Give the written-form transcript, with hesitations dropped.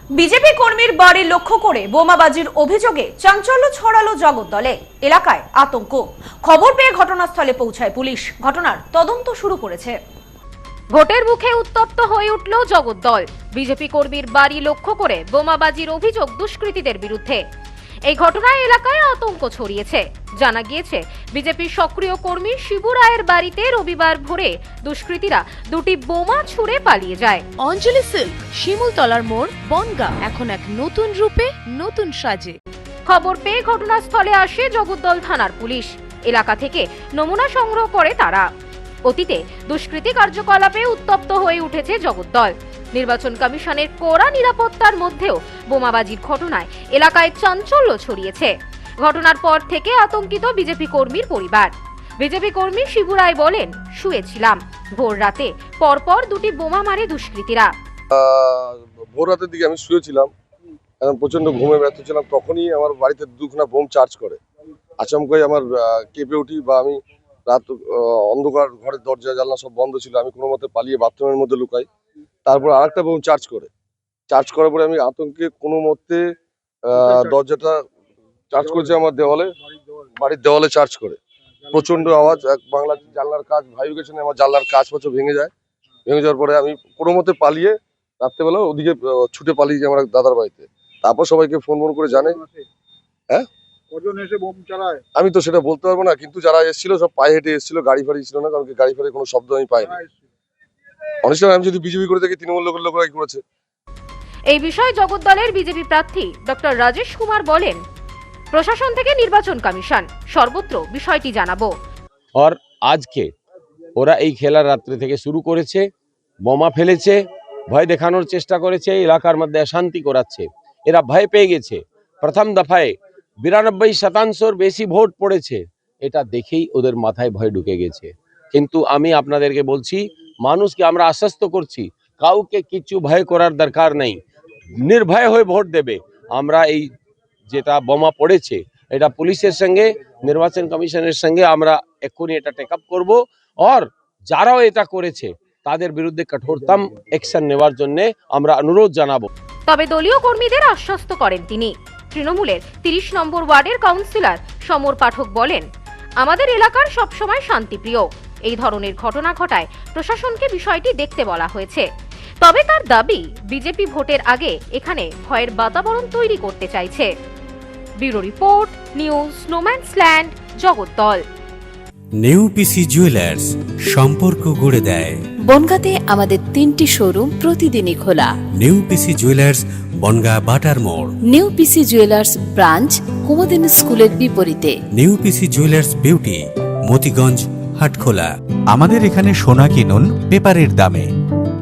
BJP কর্মীর বাড়ি লক্ষ্য করে বোমাবাজির অভিযোগে চাঞ্চল্য ছড়ালো জগদ্দলে। এলাকায় আতঙ্ক। খবর পেয়ে ঘটনাস্থলে পৌঁছায় পুলিশ। ঘটনার তদন্ত শুরু করেছে। ভোটের মুখে উত্তপ্ত হয়ে উঠল জগদ্দল। বিজেপি কর্মীর বাড়ি লক্ষ্য করে বোমাবাজির অভিযোগ দুষ্কৃতীদের বিরুদ্ধে। এই ঘটনায় এলাকায় আতঙ্ক ছড়িয়েছে। জানা গিয়েছে, বিজেপির সক্রিয় কর্মী শিবু রায়ের বাড়িতে রবিবার ভোরে দুষ্কৃতীরা দুটি বোমা ছুড়ে পালিয়ে যায়। অঞ্জলি সিল্ক, শিমুলতলার মোড়, বনগাঁ এখন এক নতুন রূপে, নতুন সাজে। খবর পেয়ে ঘটনাস্থলে আসে জগদ্দল থানার পুলিশ। এলাকা থেকে নমুনা সংগ্রহ করে তারা। অতীতে দুষ্কৃতী কার্যকলাপে উত্তপ্ত হয়ে উঠেছে জগদ্দল। নির্বাচন কমিশনের কড়া নিরাপত্তার মধ্যেও বোমাবাজির ঘটনায় এলাকায় চাঞ্চল্য ছড়িয়েছে। ঘটনার পর থেকে আতঙ্কিত বিজেপি কর্মীর পরিবার। বিজেপি কর্মী শিবু রায় বলেন, শুয়েছিলাম, ভোর রাতে পরপর দুটি বোমা মারে দুষ্কৃতীরা। ভোর রাতের দিকে আমি শুয়েছিলাম, প্রচন্ড ঘুমে ব্যস্ত ছিলাম। তখনই আমার বাড়িতে দুখানা বোম চার্জ করে। আচমকাই আমার কেঁপে উঠি, বা আমি রাত অন্ধকার, ঘরের দরজা জানলা সব বন্ধ ছিল। আমি কোনো মতে পালিয়ে বাথরুমের মধ্যে লুকাই। তারপর আরেকটা বোম চার্জ করার পরে আমি আতঙ্কে কোনো মতে দরজাটা চার্জ করেছি আমার বাড়ির দেওয়ালে চার্জ করে। প্রচন্ড আওয়াজ, এক বাংলা জানলার কাজ ভাইব্রেশনে আমার জানলার কাজ পত্র ভেঙে যাওয়ার পরে আমি কোনো মতে পালিয়ে রাত্রেবেলা ওদিকে ছুটে পালিয়ে যাই আমার দাদার বাড়িতে। তারপর সবাইকে ফোন করে জানে। হ্যাঁ, আমি তো সেটা বলতে পারবো না, কিন্তু যারা এসেছিল সব পায়ে হেঁটে এসেছিল, গাড়ি ফাড়ি ছিল না, কারণ গাড়ি ফাড়ি কোনো শব্দ আমি পাইনি। অনুষ্ঠান আমি যদি বিজেপি করে থাকি, তৃণমূল লোকেরাই করেছে। এই বিষয়ে জগদ্দলের বিজেপি প্রার্থী ডক্টর রাজেশ কুমার বলেন, প্রশাসন থেকে নির্বাচন কমিশন সর্বত্র বিষয়টি জানাবো। আর আজকে ওরা এই খেলা রাত্রে থেকে শুরু করেছে, বোমা ফেলেছে, ভয় দেখানোর চেষ্টা করেছে, এলাকার মধ্যে অশান্তি করাচ্ছে। এরা ভয় পেয়ে গেছে। প্রথম দফায় 92% বেশি ভোট পড়েছে, এটা দেখেই ওদের মাথায় ভয় ঢুকে গেছে। কিন্তু আমি আপনাদেরকে বলছি, মানুষকে আমরা আশ্বস্ত করছি, কাউকে কিছু ভয় করার দরকার নেই, নির্ভয় হয়ে ভোট দেবে। আমরা এই যেটা বোমা পড়েছে, এটা পুলিশের সঙ্গে, নির্বাচন কমিশনের সঙ্গে আমরা এক্ষুনি এটা টেক আপ করবো। আর যারাও এটা করেছে তাদের বিরুদ্ধে কঠোরতম অ্যাকশন নেওয়ার জন্য আমরা অনুরোধ জানাবো। তবে দলীয় কর্মীদের আশ্বস্ত করেন তিনি। তৃণমূলের 30 নম্বর ওয়ার্ডের কাউন্সিলর সমর পাঠক বলেন, আমাদের এলাকার সবসময় শান্তিপ্রিয়। এই ধরনের ঘটনা ঘটায় প্রশাসনকে বিষয়টি দেখতে বলা হয়েছে। তবে তার দাবি, বিজেপি ভোটের আগে এখানে ভয়ের বাতাবরণ তৈরি করতে চাইছে। ব্যুরো রিপোর্ট, নিউজ নোম্যান্সল্যান্ড, জগদ্দল। নেউপিসি জুয়েলার্স, সম্পর্ক গড়ে দেয়। বনগাঁতে আমাদের 3টি শোরুম প্রতিদিনই খোলা। নেউপিসি জুয়েলার্স, বনগাঁ বাটার মোড়। নেউপিসি জুয়েলার্স ব্রাঞ্চ, কুমদিন স্কুলের বিপরীতে। নেউপিসি জুয়েলার্স বিউটি, মতিগঞ্জ, হাটখোলা। আমাদের এখানে সোনা কিনুন পেপারের দামে।